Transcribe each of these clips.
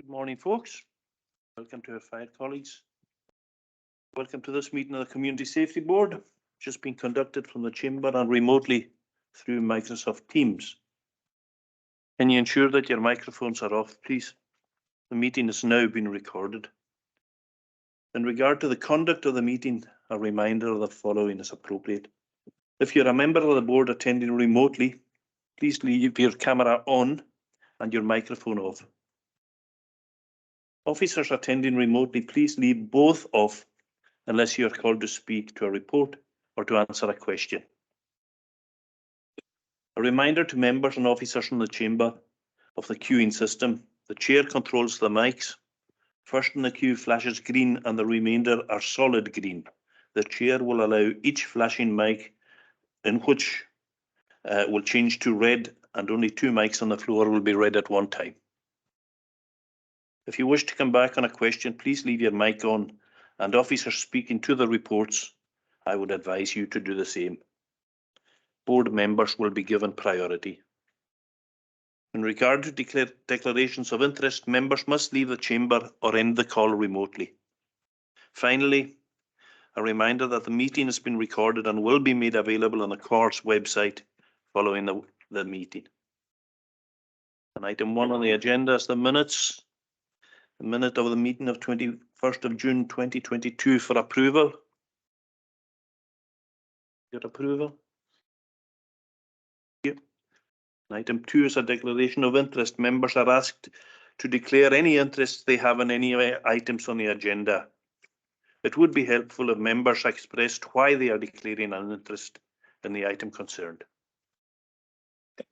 Good morning, folks. Welcome to our fire colleagues. Welcome to this meeting of the Community Safety Board, which has been conducted from the chamber and remotely through Microsoft Teams. Can you ensure that your microphones are off, please? The meeting is now being recorded. In regard to the conduct of the meeting, a reminder of the following is appropriate. If you're a member of the board attending remotely, please leave your camera on and your microphone off. Officers attending remotely, please leave both off unless you are called to speak to a report or to answer a question. A reminder to members and officers in the chamber of the queuing system. The chair controls the mics. First in the queue flashes green and the remainder are solid green. The chair will allow each flashing mic in which will change to red, and only 2 mics on the floor will be red at one time. If you wish to come back on a question, please leave your mic on, and officers speaking to the reports, I would advise you to do the same. Board members will be given priority. In regard to declarations of interest, members must leave the chamber or end the call remotely. Finally, a reminder that the meeting has been recorded and will be made available on the court's website following the meeting. And item 1 on the agenda is the minutes. The minute of the meeting of 21st of June 2022 for approval. Your approval? Thank you. Item 2 is a declaration of interest. Members are asked to declare any interest they have in any items on the agenda. It would be helpful if members expressed why they are declaring an interest in the item concerned.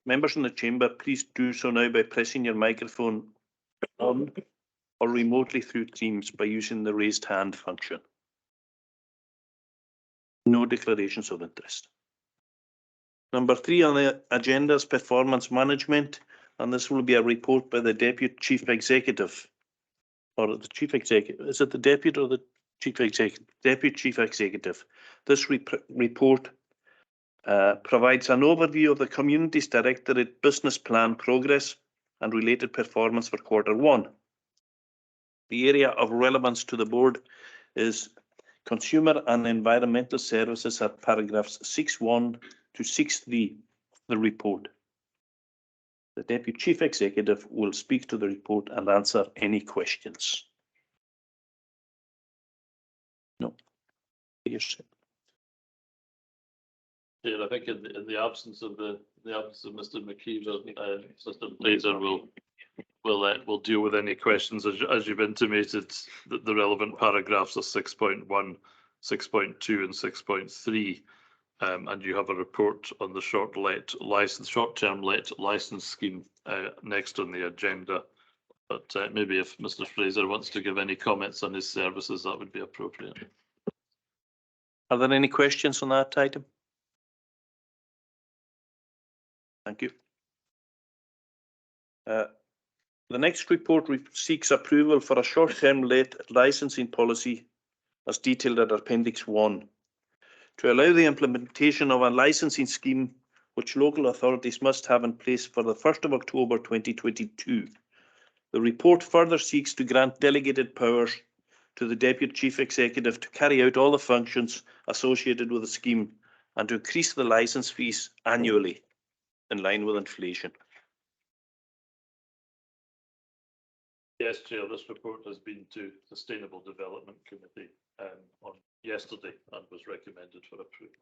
Members in the chamber, please do so now by pressing your microphone on or remotely through Teams by using the raised hand function. No declarations of interest. Number 3 on the agenda is performance management, and this will be a report by the Deputy Chief Executive. Or the Chief Executive. Is it the Deputy or the Chief Executive? Deputy Chief Executive. This report provides an overview of the Communities Directorate business plan progress and related performance for Q1. The area of relevance to the board is consumer and environmental services at paragraphs 6.1 to 6.3 of the report. The Deputy Chief Executive will speak to the report and answer any questions. No. Yes. Yeah, I think in the absence of Mr. McKeever, Mr. Fraser will deal with any questions as you've intimated. The relevant paragraphs are 6.1, 6.2, and 6.3, and you have a report on the short-term let license scheme next on the agenda. But maybe if Mr. Fraser wants to give any comments on his services, that would be appropriate. Are there any questions on that item? Thank you. The next report seeks approval for a short-term let licensing policy as detailed at Appendix 1 to allow the implementation of a licensing scheme which local authorities must have in place for the 1st of October 2022. The report further seeks to grant delegated powers to the Deputy Chief Executive to carry out all the functions associated with the scheme and to increase the licence fees annually in line with inflation. Yes, Chair, this report has been to Sustainable Development Committee on yesterday and was recommended for approval.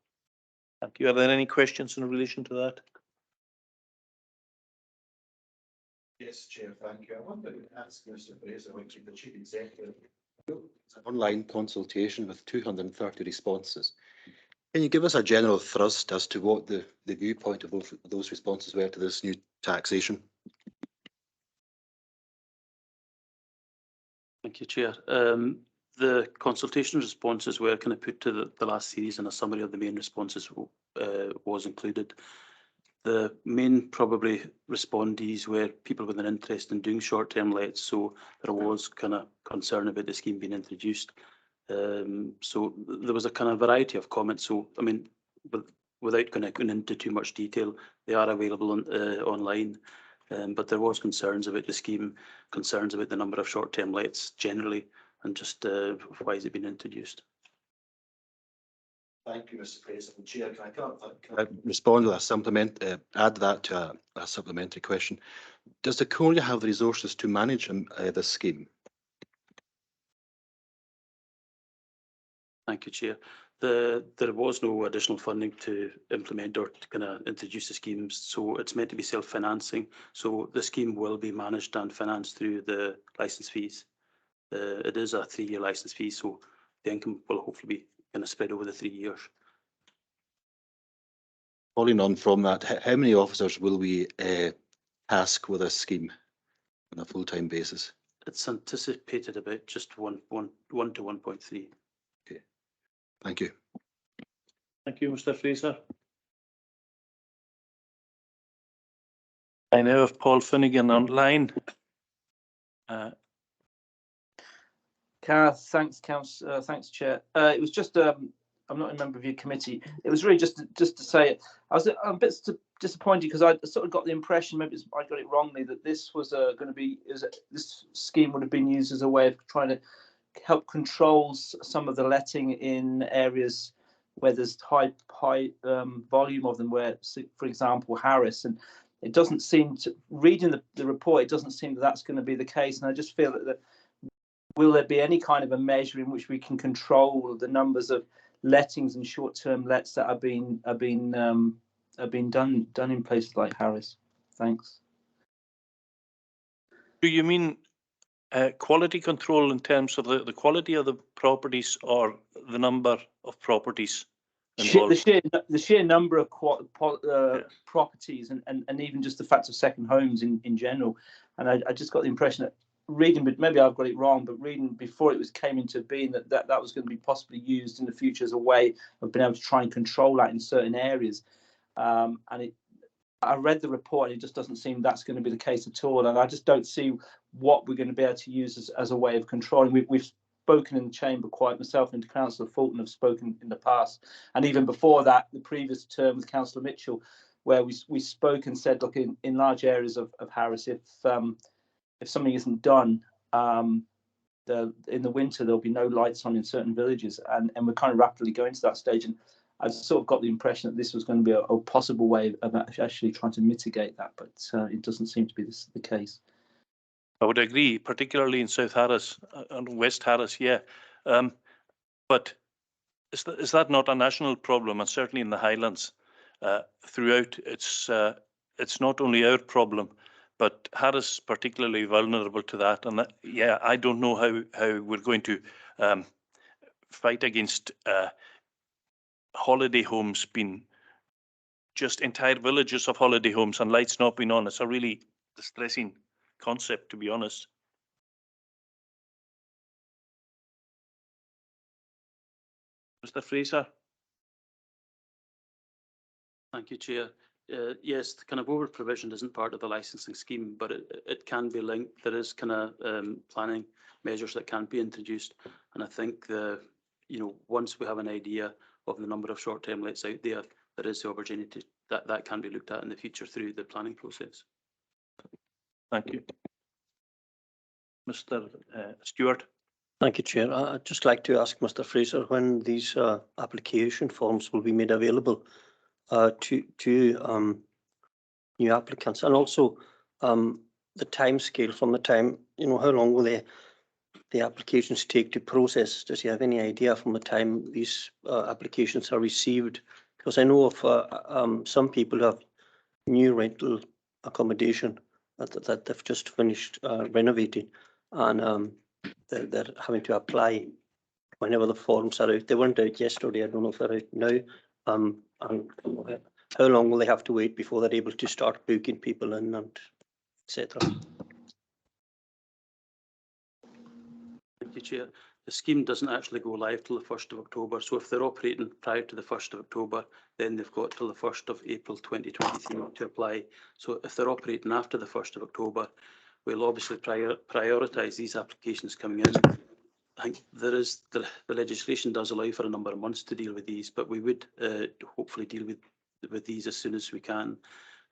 Thank you. Are there any questions in relation to that? Yes, Chair, thank you. I wanted to ask Mr. Fraser, which is the Chief Executive, it's an online consultation with 230 responses. Can you give us a general thrust as to what the viewpoint of those responses were to this new taxation? Thank you, Chair. The consultation responses were kind of put to the last series, and a summary of the main responses was included. The main probably respondees were people with an interest in doing short-term lets, so there was kind of concern about the scheme being introduced. So there was a kind of variety of comments. So I mean, without kind of going into too much detail, they are available on, online. But there was concerns about the scheme, concerns about the number of short-term lets generally, and just why has it been introduced? Thank you, Mr. President. Chair, can I respond to that supplement, add that to a supplementary question? Does the Colia have the resources to manage this scheme? Thank you, Chair. There was no additional funding to implement or to kind of introduce the schemes, so it's meant to be self-financing. So the scheme will be managed and financed through the licence fees. It is a 3-year licence fee, so the income will hopefully be kind of spread over the 3 years. Following on from that, how many officers will we task with this scheme on a full-time basis? It's anticipated about just 1 to 1.3. Thank you. Thank you, Mr. Fraser. I now have Paul Finnegan online. Gareth, thanks, Councillor. Thanks, Chair. It was just I'm not a member of your committee. It was really just to say I'm a bit disappointed because I sort of got the impression, maybe I got it wrongly, that this was going to be this scheme would have been used as a way of trying to help control some of the letting in areas where there's high volume of them, where, for example, Harris, and it doesn't seem to, reading the report, it doesn't seem that that's going to be the case. And I just feel that will there be any kind of a measure in which we can control the numbers of lettings and short-term lets that are being done in places like Harris? Thanks. Do you mean quality control in terms of the quality of the properties or the number of properties involved? The sheer number of properties and even just the fact of second homes in general. And I just got the impression that reading, but maybe I've got it wrong, but reading before it came into being that was going to be possibly used in the future as a way of being able to try and control that in certain areas. I read the report and it just doesn't seem that's going to be the case at all. And I just don't see what we're going to be able to use as a way of controlling. We've spoken in the chamber quite, myself and Councillor Fulton have spoken in the past. And even before that, the previous term with Councillor Mitchell, where we spoke and said, look, in large areas of Harris, if something isn't done, in the winter, there'll be no lights on in certain villages. And we're kind of rapidly going to that stage. And I sort of got the impression that this was going to be a possible way of actually trying to mitigate that, but it doesn't seem to be the case. I would agree, particularly in South Harris and West Harris, yeah. But is that not a national problem? And certainly in the Highlands, throughout, it's not only our problem, but Harris is particularly vulnerable to that. And that, yeah, I don't know how we're going to fight against holiday homes being just entire villages of holiday homes and lights not being on. It's a really distressing concept, to be honest. Mr. Fraser. Thank you, Chair. Yes, the kind of over provision isn't part of the licensing scheme, but it can be linked. There is kind of planning measures that can be introduced, and I think once we have an idea of the number of short-term lets out there, there is the opportunity that can be looked at in the future through the planning process. Thank you. Mr. Stewart. Thank you, Chair. I'd just like to ask Mr. Fraser when these application forms will be made available to new applicants, and also the time scale from the time, how long will the applications take to process? Does he have any idea from the time these applications are received? Because I know of some people who have new rental accommodation that they've just finished renovating, and they're having to apply whenever the forms are out. They weren't out yesterday. I don't know if they're out now. And how long will they have to wait before they're able to start booking people in, and etc.? Thank you, Chair. The scheme doesn't actually go live till the 1st of October. So if they're operating prior to the 1st of October, then they've got till the 1st of April 2023 to apply. So if they're operating after the 1st of October, we'll obviously prioritise these applications coming in. I think there is the legislation does allow for a number of months to deal with these, but we would hopefully deal with these as soon as we can.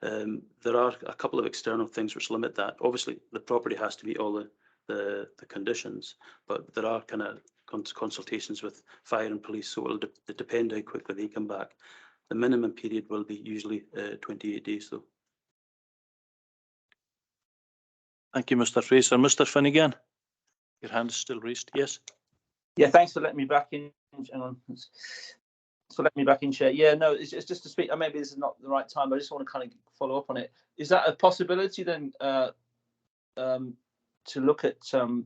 There are a couple of external things which limit that. Obviously, the property has to meet all the conditions, but there are kind of consultations with fire and police, so it'll depend how quickly they come back. The minimum period will be usually 28 days though. Thank you, Mr. Fraser. Mr. Finnegan, your hand is still raised. Yes. Yeah, thanks for letting me back in. Hang on. So let me back in, Chair. Yeah, no, it's just to speak. Maybe this is not the right time, but I just want to kind of follow up on it. Is that a possibility then to look at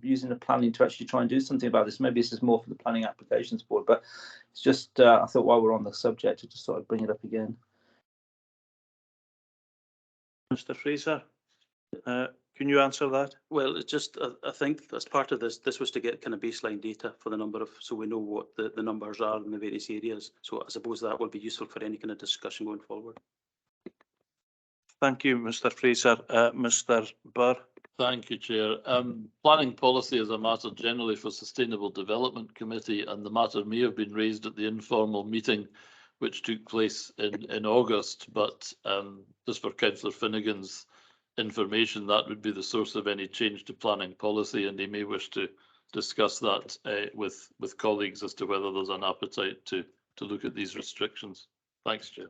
using the planning to actually try and do something about this? Maybe this is more for the Planning Applications Board, but it's just I thought while we're on the subject, I just thought I'd bring it up again. Mr. Fraser, can you answer that? Well, it's just, I think as part of this was to get kind of baseline data for the number of, so we know what the numbers are in the various areas. So I suppose that will be useful for any kind of discussion going forward. Thank you, Mr. Fraser. Mr. Burr. Thank you, Chair. Planning policy is a matter generally for Sustainable Development Committee, and the matter may have been raised at the informal meeting which took place in August, but just for Councillor Finnegan's information, that would be the source of any change to planning policy, and he may wish to discuss that with colleagues as to whether there's an appetite to look at these restrictions. Thanks, Chair.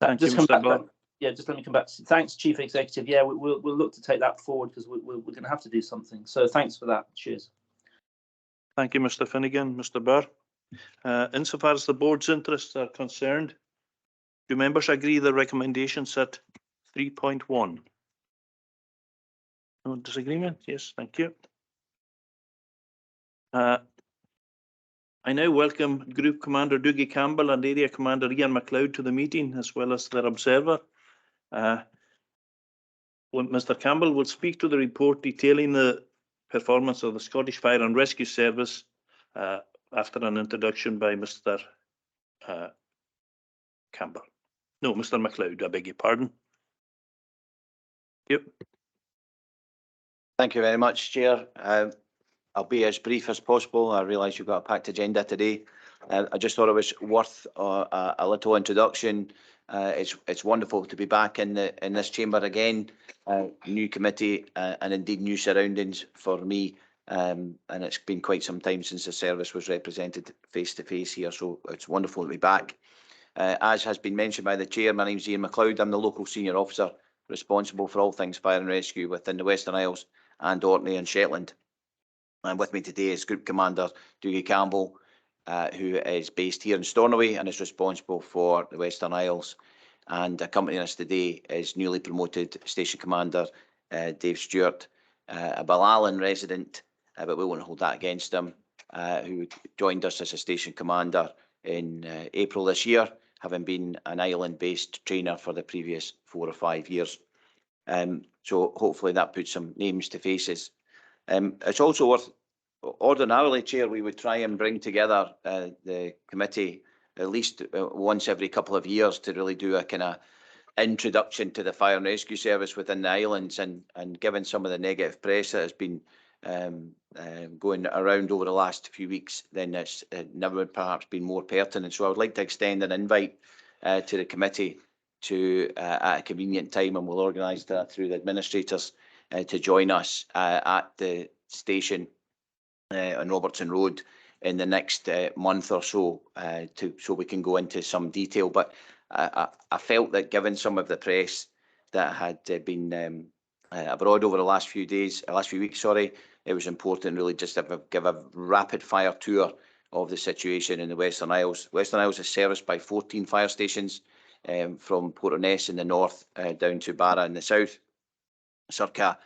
Thank you, Just come Mr. back. Burr. Yeah, just let me come back. Thanks, Chief Executive. Yeah, we'll look to take that forward because we're going to have to do something. So thanks for that. Cheers. Thank you, Mr. Finnegan. Mr. Burr. Insofar as the board's interests are concerned, do members agree the recommendations at 3.1? No disagreement? Yes, thank you. I now welcome Group Commander Dougie Campbell and Area Commander Ian MacLeod to the meeting, as well as their observer. Mr. Campbell will speak to the report detailing the performance of the Scottish Fire and Rescue Service after an introduction by Mr. Campbell. No, Mr. MacLeod, I beg your pardon. Yep. Thank you very much, Chair. I'll be as brief as possible. I realise you've got a packed agenda today. I just thought it was worth a little introduction. It's wonderful to be back in this chamber again. New committee and indeed new surroundings for me. And it's been quite some time since the service was represented face to face here, so it's wonderful to be back. As has been mentioned by the Chair, my name is Ian MacLeod. I'm the local senior officer responsible for all things fire and rescue within the Western Isles and Orkney and Shetland. And with me today is Group Commander Dougie Campbell, who is based here in Stornoway and is responsible for the Western Isles. And accompanying us today is newly promoted Station Commander Dave Stewart, a Ballallin resident, but we won't hold that against him, who joined us as a Station Commander in April this year, having been an island-based trainer for the previous 4 or 5 years. So hopefully that puts some names to faces. It's also worth, ordinarily, Chair, we would try and bring together the committee at least once every couple of years to really do a kind of introduction to the fire and rescue service within the islands, and given some of the negative press that has been going around over the last few weeks, then it's never perhaps been more pertinent. So I would like to extend an invite to the committee to at a convenient time, and we'll organise that through the administrators to join us at the station on Robertson Road in the next month or so, so we can go into some detail. But I felt that given some of the press that had been abroad over the last few weeks, sorry, it was important really just to give a rapid fire tour of the situation in the Western Isles. Western Isles is serviced by 14 fire stations, from Portness in the north down to Barra in the south. Circa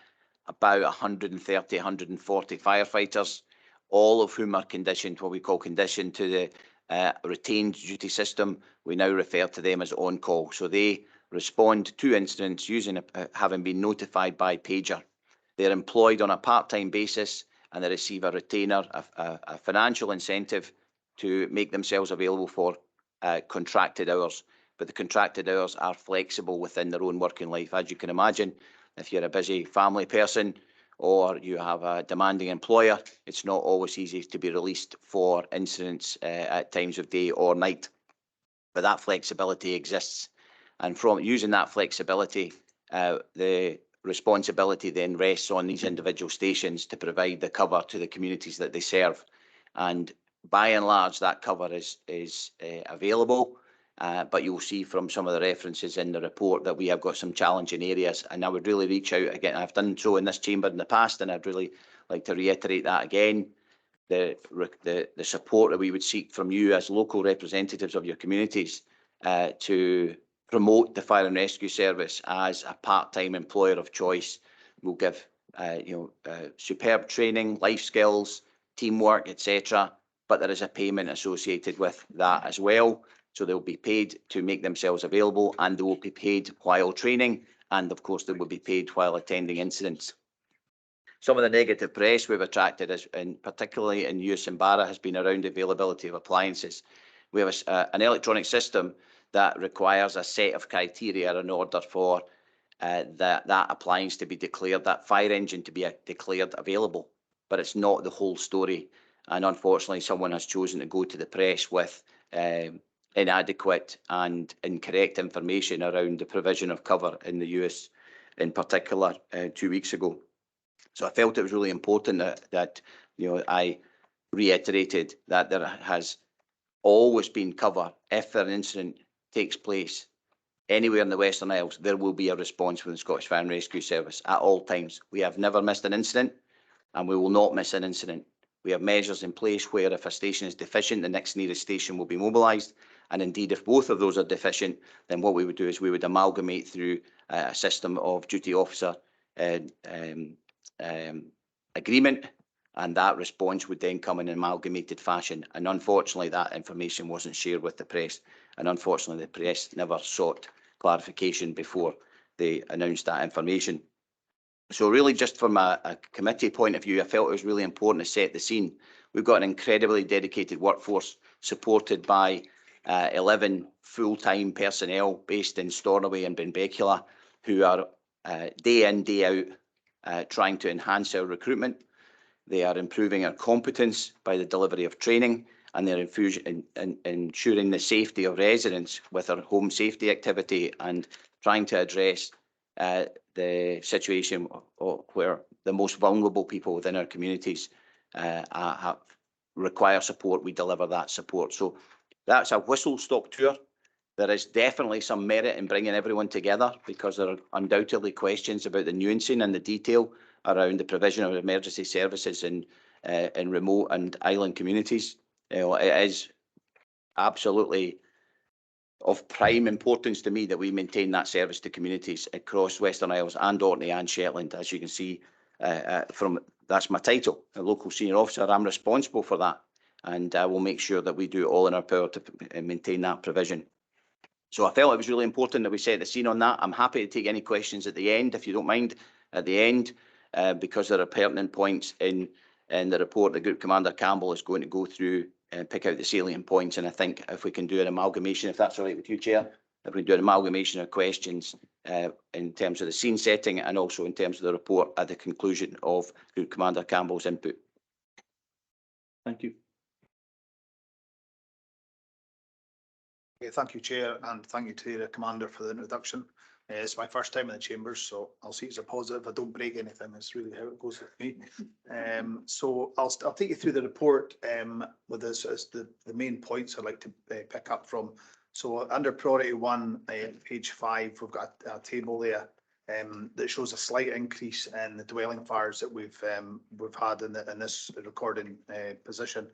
about 130, 140 firefighters, all of whom are conditioned, what we call conditioned to the retained duty system. We now refer to them as on-call. So they respond to incidents using having been notified by pager. They're employed on a part-time basis and they receive a retainer, a financial incentive to make themselves available for contracted hours. But the contracted hours are flexible within their own working life. As you can imagine, if you're a busy family person or you have a demanding employer, it's not always easy to be released for incidents at times of day or night. But that flexibility exists. And from using that flexibility, the responsibility then rests on these individual stations to provide the cover to the communities that they serve. And by and large, that cover is available. But you'll see from some of the references in the report that we have got some challenging areas. And I would really reach out again. I've done so in this chamber in the past, and I'd really like to reiterate that again. The support that we would seek from you as local representatives of your communities to promote the fire and rescue service as a part-time employer of choice. We'll give superb training, life skills, teamwork, etc. But there is a payment associated with that as well. So they'll be paid to make themselves available, and they will be paid while training, and of course they will be paid while attending incidents. Some of the negative press we've attracted, particularly in US and Barra, has been around the availability of appliances. We have an electronic system that requires a set of criteria in order for that appliance to be declared, that fire engine to be declared available. But it's not the whole story. And unfortunately, someone has chosen to go to the press with inadequate and incorrect information around the provision of cover in the US in particular 2 weeks ago. So I felt it was really important that I reiterated that there has always been cover. If an incident takes place anywhere in the Western Isles, there will be a response from the Scottish Fire and Rescue Service at all times. We have never missed an incident, and we will not miss an incident. We have measures in place where if a station is deficient, the next nearest station will be mobilised. And indeed, if both of those are deficient, then what we would do is we would amalgamate through a system of duty officer agreement, and that response would then come in an amalgamated fashion. And unfortunately, that information wasn't shared with the press. And unfortunately, the press never sought clarification before they announced that information. So really, just from a committee point of view, I felt it was really important to set the scene. We've got an incredibly dedicated workforce supported by 11 full-time personnel based in Stornoway and Benbecula, who are day in, day out trying to enhance our recruitment. They are improving our competence by the delivery of training, and they're ensuring the safety of residents with our home safety activity and trying to address the situation where the most vulnerable people within our communities require support. We deliver that support. So that's a whistle-stop tour. There is definitely some merit in bringing everyone together, because there are undoubtedly questions about the nuancing and the detail around the provision of emergency services in remote and island communities. It is absolutely of prime importance to me that we maintain that service to communities across Western Isles and Orkney and Shetland. As you can see that's my title, a local senior officer. I'm responsible for that, and I will make sure that we do all in our power to maintain that provision. So I felt it was really important that we set the scene on that. I'm happy to take any questions at the end, if you don't mind, at the end, because there are pertinent points in the report that Group Commander Campbell is going to go through and pick out the salient points. And I think if we can do an amalgamation, if that's all right with you, Chair, if we do an amalgamation of questions in terms of the scene setting and also in terms of the report at the conclusion of Group Commander Campbell's input. Thank you. Okay, thank you, Chair, and thank you to the Commander for the introduction. It's my first time in the chambers, so I'll see it as a positive. I don't break anything. That's really how it goes with me. So I'll take you through the report with this as the main points I'd like to pick up from. So under priority 1, page 5, we've got a table there that shows a slight increase in the dwelling fires that we've had in this recording position.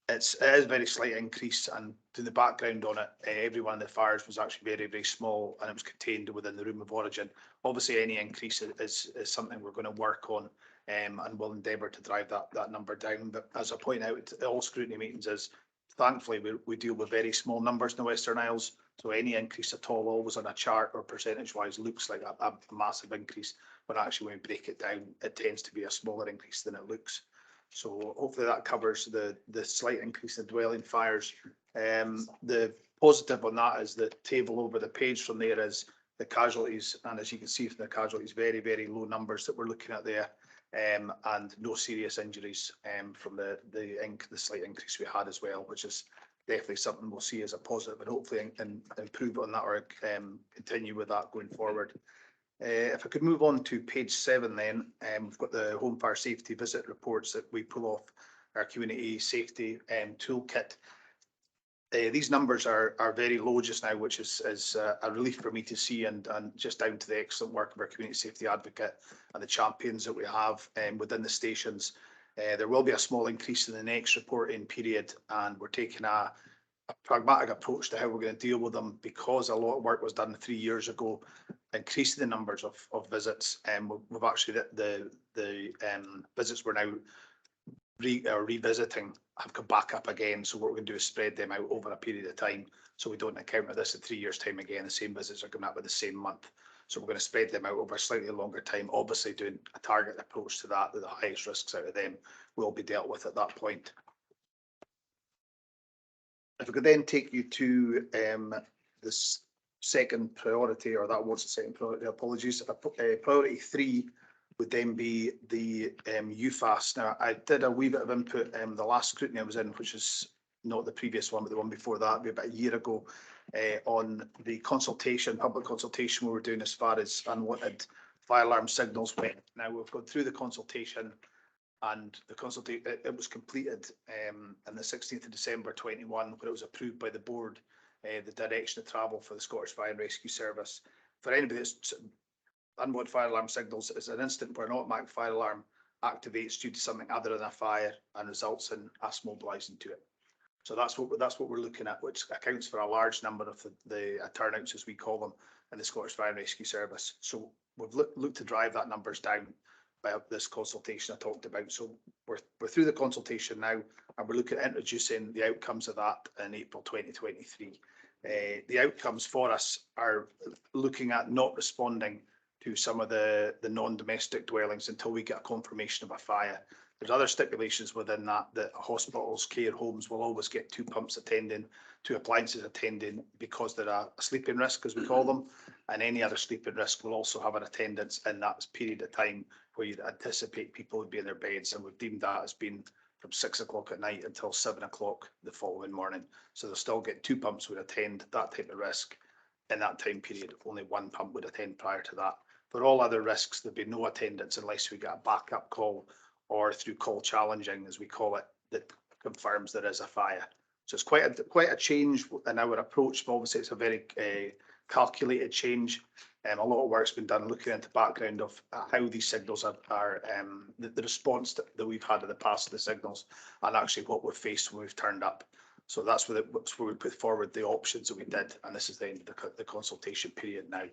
It is a very slight increase, and to the background on it, every one of the fires was actually very, very small, and it was contained within the room of origin. Obviously, any increase is something we're going to work on, and we'll endeavour to drive that number down. But as I point out at all scrutiny meetings, is thankfully we deal with very small numbers in the Western Isles, so any increase at all, always on a chart or percentage-wise, looks like a massive increase. When actually, when we break it down, it tends to be a smaller increase than it looks. So hopefully that covers the slight increase in dwelling fires. The positive on that is the table over the page from there is the casualties, and as you can see from the casualties, very, very low numbers that we're looking at there, and no serious injuries from the slight increase we had as well, which is definitely something we'll see as a positive and hopefully improve on that or continue with that going forward. If I could move on to page 7 then, we've got the home fire safety visit reports that we pull off our community safety toolkit. These numbers are very low just now, which is a relief for me to see, and just down to the excellent work of our community safety advocate and the champions that we have within the stations. There will be a small increase in the next reporting period, and we're taking a pragmatic approach to how we're going to deal with them, because a lot of work was done 3 years ago, increasing the numbers of visits. And we've actually the visits we're now revisiting have come back up again. So what we're going to do is spread them out over a period of time, so we don't encounter this in 3 years' time again. The same visits are coming up with the same month. So we're going to spread them out over a slightly longer time, obviously doing a target approach to that, the highest risks out of them will be dealt with at that point. If we could then take you to this second priority, or that was the second priority, apologies. Priority 3 would then be the UFAS. Now, I did a wee bit of input the last scrutiny I was in, which is not the previous one, but the one before that, maybe about a year ago, on the consultation, public consultation we were doing as far as unwanted fire alarm signals went. Now, we've gone through the consultation, and the consultation, it was completed on the 16th of December 21, where it was approved by the board, the direction of travel for the Scottish Fire and Rescue Service. For anybody that's unwanted fire alarm signals, is an instant where an automatic fire alarm activates due to something other than a fire and results in us mobilising to it. So that's what we're looking at, which accounts for a large number of the turnouts, as we call them, in the Scottish Fire and Rescue Service. So we've looked to drive that numbers down by this consultation I talked about. So we're through the consultation now, and we're looking at introducing the outcomes of that in April 2023. The outcomes for us are looking at not responding to some of the non-domestic dwellings until we get a confirmation of a fire. There's other stipulations within that hospitals, care homes will always get 2 pumps attending, 2 appliances attending, because they're a sleeping risk, as we call them, and any other sleeping risk will also have an attendance in that period of time where you'd anticipate people would be in their beds, and we've deemed that as being from 6 o'clock at night until 7 o'clock the following morning. So they'll still get 2 pumps would attend that type of risk in that time period. Only 1 pump would attend prior to that. For all other risks, there'd be no attendance unless we get a backup call, or through call challenging, as we call it, that confirms there is a fire. So it's quite a change in our approach, but obviously it's a very calculated change. A lot of work's been done looking into the background of how these signals are the response that we've had in the past to the signals, and actually what we've faced when we've turned up. So that's where we put forward the options that we did, and this is the end of the consultation period now.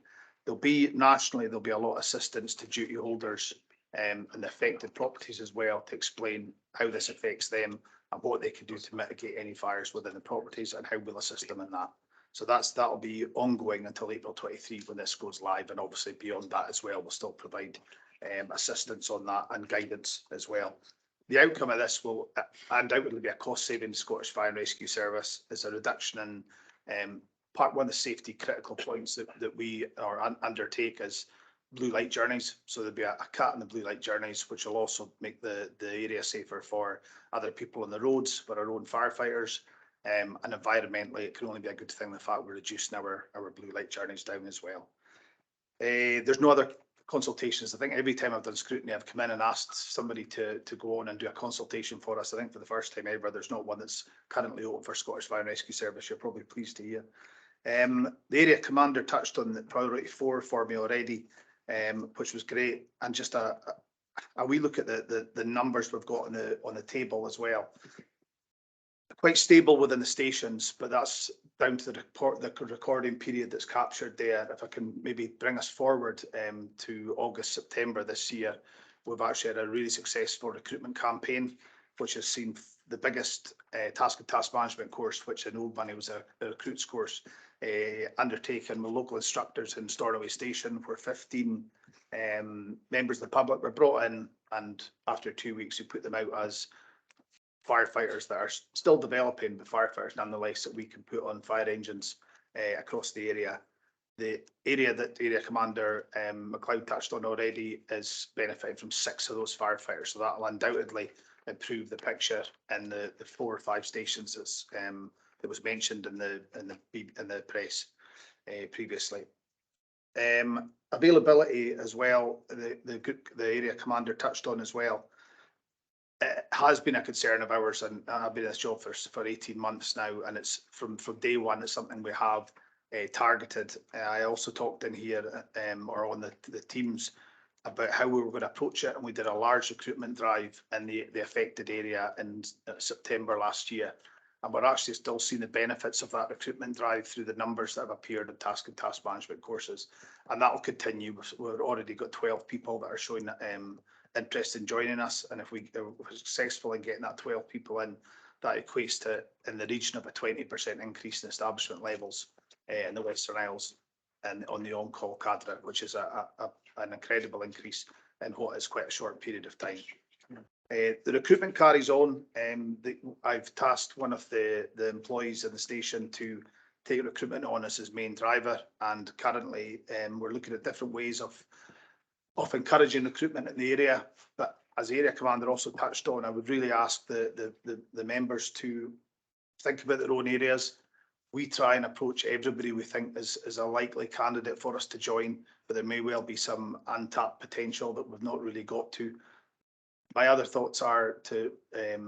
Nationally, there'll be a lot of assistance to duty holders and the affected properties as well, to explain how this affects them and what they can do to mitigate any fires within the properties, and how we'll assist them in that. So that'll be ongoing until April 23 when this goes live, and obviously beyond that as well, we'll still provide assistance on that and guidance as well. The outcome of this will undoubtedly be a cost saving to Scottish Fire and Rescue Service, as a reduction in part one of the safety critical points that we undertake as blue light journeys. So there'll be a cut in the blue light journeys, which will also make the area safer for other people on the roads, for our own firefighters, and environmentally it can only be a good thing the fact we're reducing our blue light journeys down as well. There's no other consultations. I think every time I've done scrutiny, I've come in and asked somebody to go on and do a consultation for us. I think for the first time ever, there's not one that's currently open for Scottish Fire and Rescue Service. You're probably pleased to hear. The area commander touched on the priority 4 for me already, which was great, and just a wee look at the numbers we've got on the table as well. Quite stable within the stations, but that's down to the recording period that's captured there. If I can maybe bring us forward to August, September this year, we've actually had a really successful recruitment campaign, which has seen the biggest task and task management course, which in old money was a recruits course, undertaken with local instructors in Stornoway Station, where 15 members of the public were brought in, and after 2 weeks we put them out as firefighters that are still developing, but firefighters nonetheless that we can put on fire engines across the area. The area that Area Commander McLeod touched on already is benefiting from 6 of those firefighters, so that will undoubtedly improve the picture in the 4 or 5 stations that's that was mentioned in the press previously. Availability as well, the area commander touched on as well. It has been a concern of ours, and I've been in this job for 18 months now, and it's from day one, it's something we have targeted. I also talked in here or on the teams about how we were going to approach it, and we did a large recruitment drive in the affected area in September last year. And we're actually still seeing the benefits of that recruitment drive through the numbers that have appeared in task and task management courses. And that will continue. We've already got 12 people that are showing interest in joining us. And if we're successful in getting that 12 people in, that equates to in the region of a 20% increase in establishment levels in the Western Isles and on the on-call cadre, which is an incredible increase in what is quite a short period of time. The recruitment carries on. I've tasked one of the employees in the station to take recruitment on as his main driver, and currently we're looking at different ways of encouraging recruitment in the area. But as the area commander also touched on, I would really ask the members to think about their own areas. We try and approach everybody we think is a likely candidate for us to join, but there may well be some untapped potential that we've not really got to. My other thoughts are to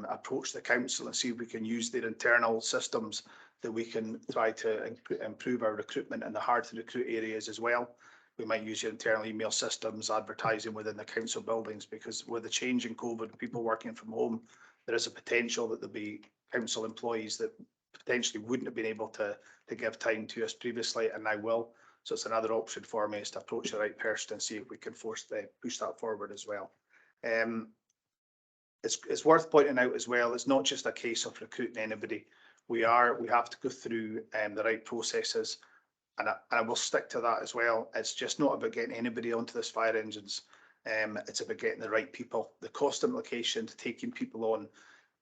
approach the council and see if we can use their internal systems that we can try to improve our recruitment in the hard to recruit areas as well. We might use your internal email systems, advertising within the council buildings, because with the change in COVID, people working from home, there is a potential that there'll be council employees that potentially wouldn't have been able to give time to us previously and now will. So it's another option for me, is to approach the right person and see if we can push that forward as well. It's worth pointing out as well, it's not just a case of recruiting anybody. We have to go through the right processes, and I will stick to that as well. It's just not about getting anybody onto this fire engines. It's about getting the right people. The cost implication to taking people on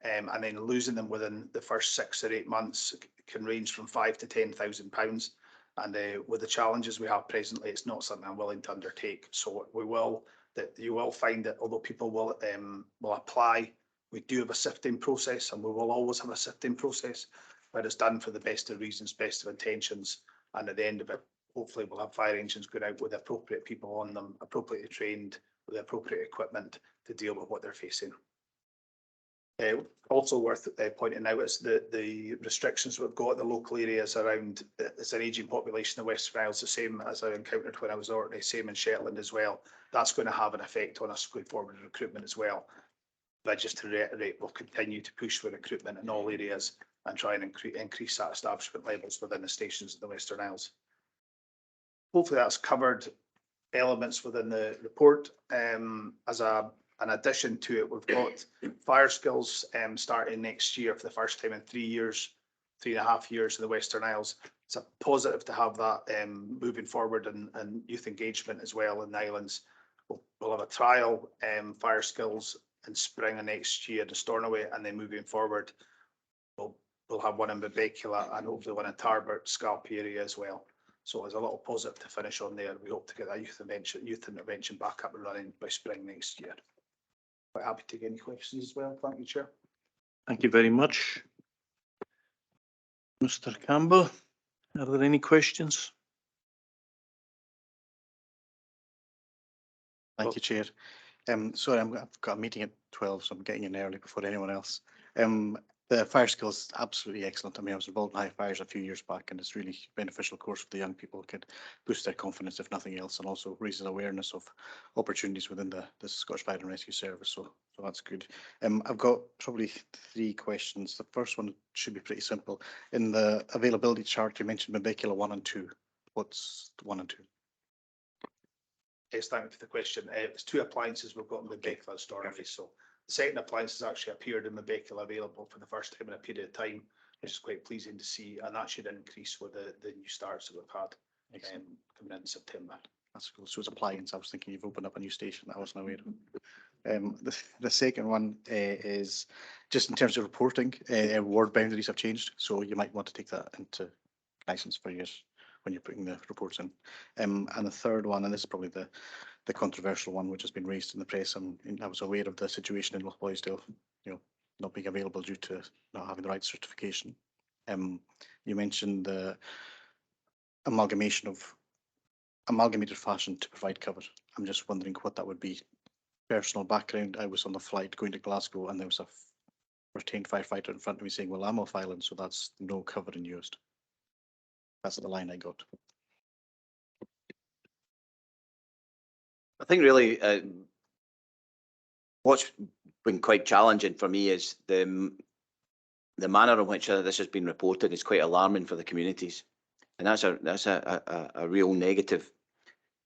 and then losing them within the first 6 or 8 months can range from £5,000 to £10,000. And with the challenges we have presently, it's not something I'm willing to undertake. So you will find that although people will apply, we do have a sifting process, and we will always have a sifting process, but it's done for the best of reasons, best of intentions. And at the end of it, hopefully we'll have fire engines going out with appropriate people on them, appropriately trained, with the appropriate equipment to deal with what they're facing. Also worth pointing out is the restrictions we've got in the local areas around. It's an ageing population in the Western Isles, the same as I encountered when I was Orkney, same in Shetland as well. That's going to have an effect on us going forward in recruitment as well. But just to reiterate, we'll continue to push for recruitment in all areas and try and increase that establishment levels within the stations in the Western Isles. Hopefully that's covered elements within the report. As an addition to it, we've got fire skills starting next year for the first time in 3.5 years in the Western Isles. It's a positive to have that moving forward, and youth engagement as well in the islands. We'll have a trial fire skills in spring of next year in Stornoway, and then moving forward, we'll have one in Mbekula and hopefully one in Tarbert, Scalp area as well. So there's a little positive to finish on there. We hope to get that youth intervention back up and running by spring next year. Quite happy to take any questions as well. Thank you, Chair. Thank you very much. Mr. Campbell, are there any questions? Thank you, Chair. Sorry, I've got a meeting at 12, so I'm getting in early before anyone else. The fire skills absolutely excellent. I mean, I was involved in high fires a few years back, and it's really beneficial course for the young people. It could boost their confidence, if nothing else, and also raises awareness of opportunities within the Scottish Fire and Rescue Service. So that's good. I've got probably 3 questions. The first one should be pretty simple. In the availability chart, you mentioned Mbekula 1 and 2. What's 1 and 2? Yes, thank you for the question. There's 2 appliances we've got in Mbekula and Stornoway. So the second appliance has actually appeared in Mbekula available for the first time in a period of time, which is quite pleasing to see, and that should increase with the new starts that we've had coming in September. That's cool. So it's appliance. I was thinking you've opened up a new station that I wasn't aware of. The second one is just in terms of reporting, ward boundaries have changed, so you might want to take that into license for years when you're putting the reports in. And the third one, and this is probably the controversial one, which has been raised in the press, and I was aware of the situation in Lochboysdale, not being available due to not having the right certification. You mentioned the amalgamated fashion to provide cover. I'm just wondering what that would be. Personal background, I was on the flight going to Glasgow and there was a retained firefighter in front of me saying, well, I'm off island, so that's no covering used. That's the line I got. I think really what's been quite challenging for me is the manner in which this has been reported is quite alarming for the communities, and that's a real negative.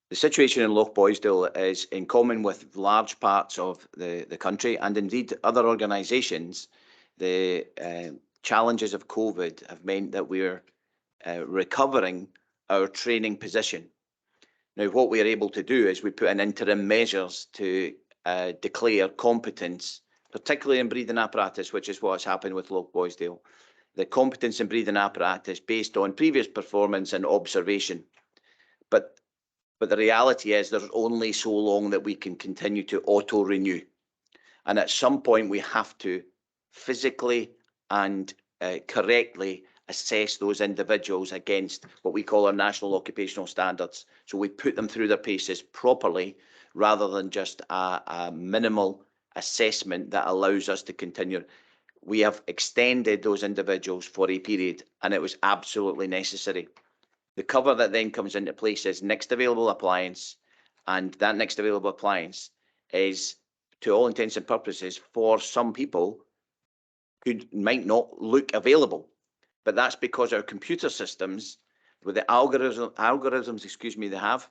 The situation in Loch Boysdale is in common with large parts of the country and indeed other organisations. The challenges of COVID have meant that we're recovering our training position. Now, what we are able to do is we put in interim measures to declare competence, particularly in breathing apparatus, which is what has happened with Loch Boysdale. The competence in breathing apparatus based on previous performance and observation. But the reality is there's only so long that we can continue to auto-renew. And at some point we have to physically and correctly assess those individuals against what we call our national occupational standards. So we put them through their paces properly rather than just a minimal assessment that allows us to continue. We have extended those individuals for a period and it was absolutely necessary. The cover that then comes into place is next available appliance, and that next available appliance is, to all intents and purposes, for some people who might not look available. But that's because our computer systems, with the algorithms,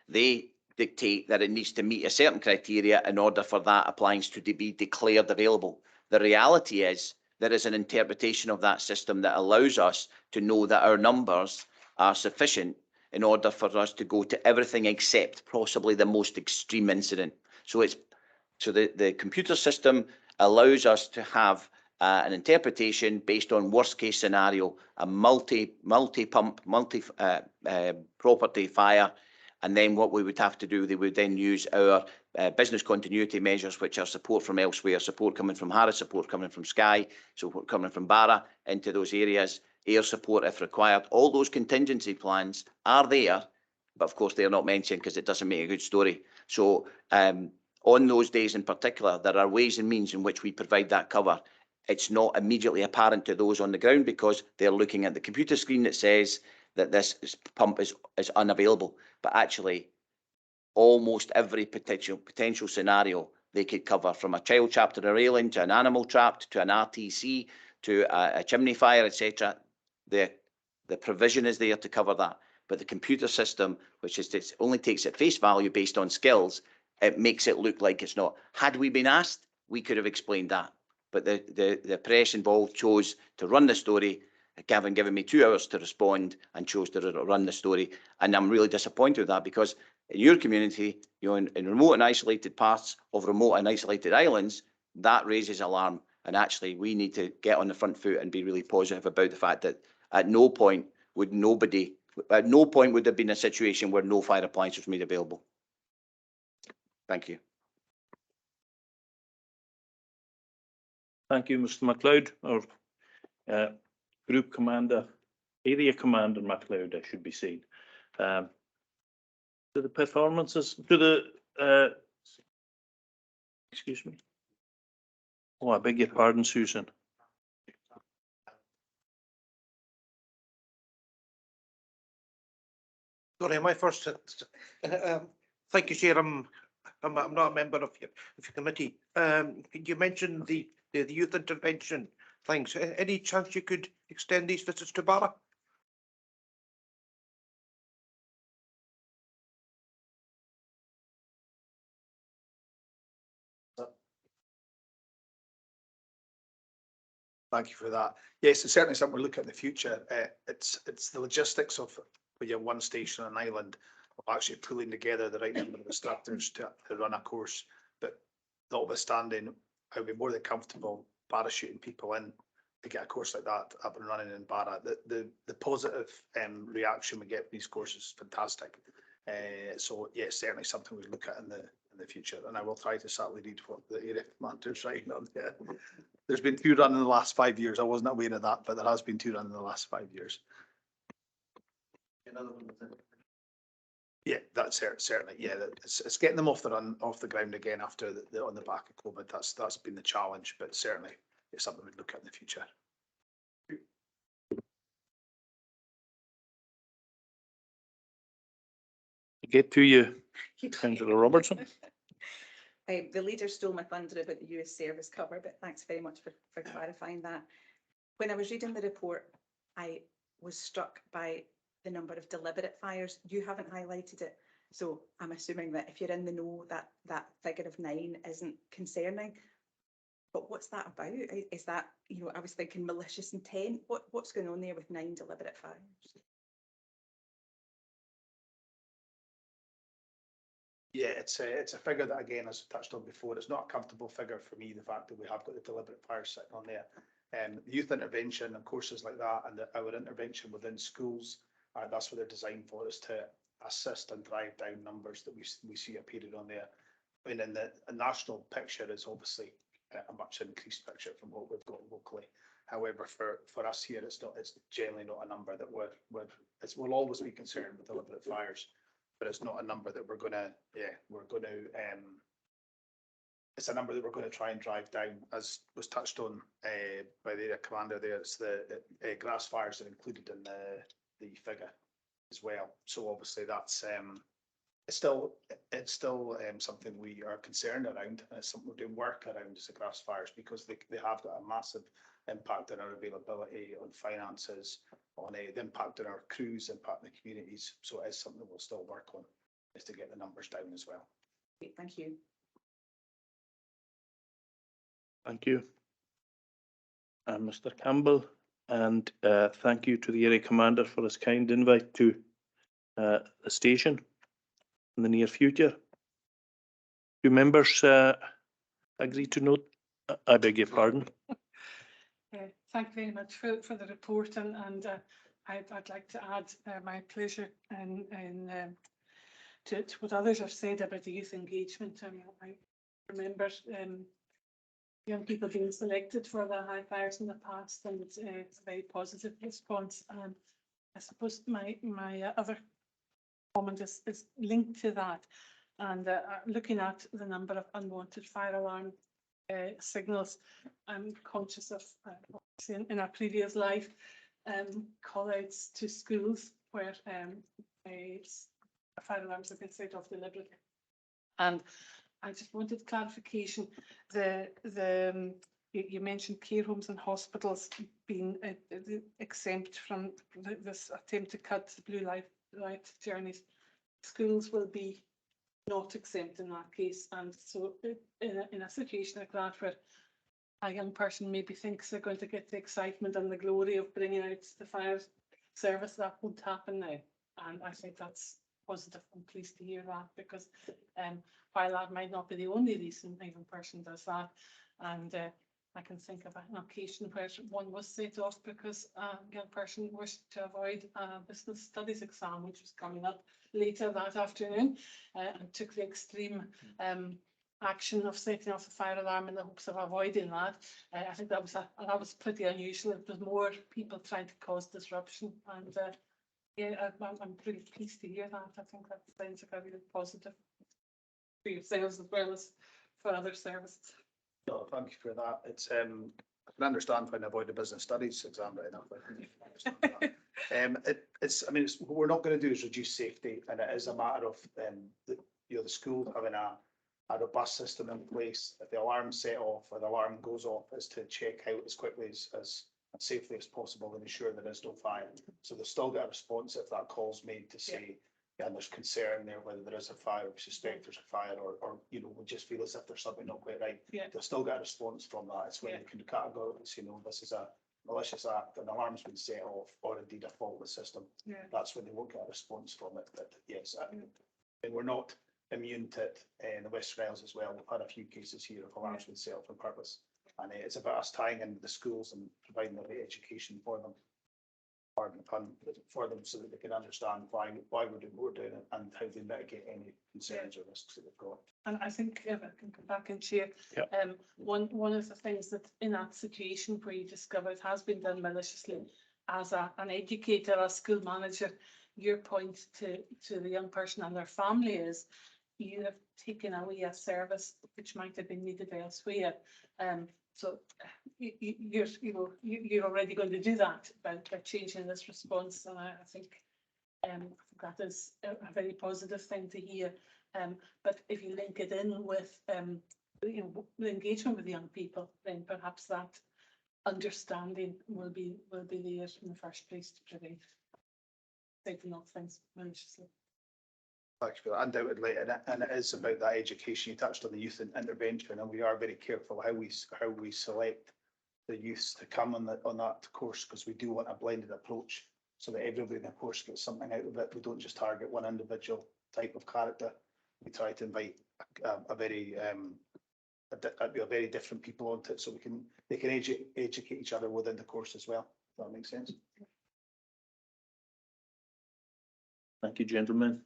they dictate that it needs to meet a certain criteria in order for that appliance to be declared available. The reality is there is an interpretation of that system that allows us to know that our numbers are sufficient in order for us to go to everything except possibly the most extreme incident. So the computer system allows us to have an interpretation based on worst case scenario, a multi-pump, multi-property fire. And then what we would have to do, they would then use our business continuity measures, which are support from elsewhere, support coming from Harris, support coming from Skye, support coming from Barra into those areas, air support if required. All those contingency plans are there, but of course they're not mentioned because it doesn't make a good story. So on those days in particular, there are ways and means in which we provide that cover. It's not immediately apparent to those on the ground because they're looking at the computer screen that says that this pump is unavailable, but actually almost every potential scenario they could cover, from a child trapped in a railing to an animal trapped to an RTC to a chimney fire, etc. The provision is there to cover that, but the computer system, which is only takes at face value based on skills, it makes it look like it's not. Had we been asked, we could have explained that, but the press involved chose to run the story. Gavin given me 2 hours to respond and chose to run the story. And I'm really disappointed with that because in your community, you know, in remote and isolated parts of remote and isolated islands, that raises alarm. And actually, we need to get on the front foot and be really positive about the fact that at no point would there have been a situation where no fire appliance was made available. Thank you. Thank you, Mr. MacLeod. Our Group Commander, Area Commander MacLeod, I should be saying. To the performances, to the, excuse me. Oh, I beg your pardon, Susan. Sorry, my first. Thank you, Chair. I'm not a member of your committee. You mentioned the youth intervention things. Any chance you could extend these visits to Barra? Thank you for that. Yes, it's certainly something we're looking at in the future. It's the logistics of when you're one station on an island of actually pulling together the right number of instructors to run a course. But notwithstanding, I would be more than comfortable parachuting people in to get a course like that up and running in Barra. The positive reaction we get from these courses is fantastic. So yes, certainly something we look at in the future, and I will try to certainly read what the area commander's writing on there. There's been 2 run in the last 5 years. I wasn't aware of that, but there has been 2 run in the last 5 years. Yeah, that's certainly. Yeah, it's getting them off the ground again after on the back of COVID. That's been the challenge, but certainly it's something we'd look at in the future. Get to you, Councillor Robertson. The leader stole my thunder about the US service cover, but thanks very much for clarifying that. When I was reading the report, I was struck by the number of deliberate fires. You haven't highlighted it, so I'm assuming that if you're in the know, that figure of 9 isn't concerning. But what's that about? Is that, you know, I was thinking malicious intent. What's going on there with 9 deliberate fires? Yeah, it's a figure that, again, as touched on before, it's not a comfortable figure for me, the fact that we have got the deliberate fires sitting on there. Youth intervention and courses like that, and our intervention within schools, that's what they're designed for, is to assist and drive down numbers that we see appeared on there. I mean, in the national picture is obviously a much increased picture from what we've got locally. However, for us here, it's generally not a number that we'll always be concerned with deliberate fires, but it's not a number that it's a number that we're going to try and drive down, as was touched on by the area commander there. It's the grass fires are included in the figure as well. So obviously that's it's still something we are concerned around, and it's something we're doing work around, is the grass fires, because they have got a massive impact on our availability, on finances, on the impact on our crews, impact on the communities. So it's something we'll still work on, is to get the numbers down as well. Thank you. Thank you. And Mr. Campbell, and thank you to the area commander for his kind invite to the station in the near future. Do members agree to note? I beg your pardon. Thank you very much for the report, and I'd like to add my pleasure to what others have said about the youth engagement. I remember young people being selected for the high fires in the past, and it's a very positive response. I suppose my other comment is linked to that, and looking at the number of unwanted fire alarm signals. I'm conscious of in our previous life call outs to schools where fire alarms have been set off deliberately, and I just wanted clarification. You mentioned care homes and hospitals being exempt from this attempt to cut the blue light journeys. Schools will be not exempt in that case, and so in a situation like that, where a young person maybe thinks they're going to get the excitement and the glory of bringing out the fire service, that won't happen now, and I think that's positive. I'm pleased to hear that, because while that might not be the only reason a young person does that, and I can think of an occasion where one was set off because a young person wished to avoid a business studies exam, which was coming up later that afternoon, and took the extreme action of setting off the fire alarm in the hopes of avoiding that. I think that was pretty unusual. It was more people trying to cause disruption, and yeah, I'm pretty pleased to hear that. I think that sounds like a really positive for yourselves as well as for other services. No, thank you for that. It's I can understand trying to avoid the business studies exam right enough. I mean, what we're not going to do is reduce safety, and it is a matter of the school having a robust system in place. If the alarm's set off or the alarm goes off, is to check out as quickly as safely as possible and ensure there is no fire. So they'll still get a response if that call's made to say, and there's concern there whether there is a fire, we suspect there's a fire, or we just feel as if there's something not quite right. Yeah. They'll still get a response from that. It's when you can categorically say, no, this is a malicious act, an alarm's been set off, or indeed a faultless system. Yeah. That's when they won't get a response from it. But yes, and we're not immune to it in the West Wales as well. We've had a few cases here of alarms being set off on purpose, and it's about us tying in the schools and providing the right education for them. for them so that they can understand why we're doing it and how they mitigate any concerns or risks that they've got. And I think if I can come back and share, Yep. one of the things that in that situation where you discover it has been done maliciously, as an educator, a school manager, your point to the young person and their family is you have taken away a service which might have been needed elsewhere. So you're already going to do that by changing this response, and I think that is a very positive thing to hear. But if you link it in with the engagement with young people, then perhaps that understanding will be there in the first place to prevent taking off things maliciously. Thanks for that. Undoubtedly, and it is about that education. You touched on the youth intervention, and we are very careful how we select the youths to come on that course, because we do want a blended approach so that everybody in the course gets something out of it. We don't just target one individual type of character. We try to invite a very different people onto it, so they can educate each other within the course as well. Does that make sense? Thank you, gentlemen.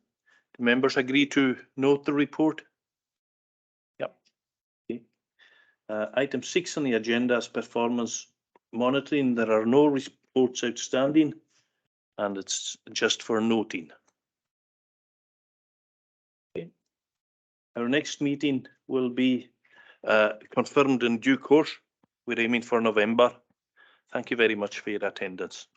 Do members agree to note the report? Yep. Okay. Item 6 on the agenda is performance monitoring. There are no reports outstanding, and it's just for noting. Okay. Our next meeting will be confirmed in due course. We're aiming for November. Thank you very much for your attendance.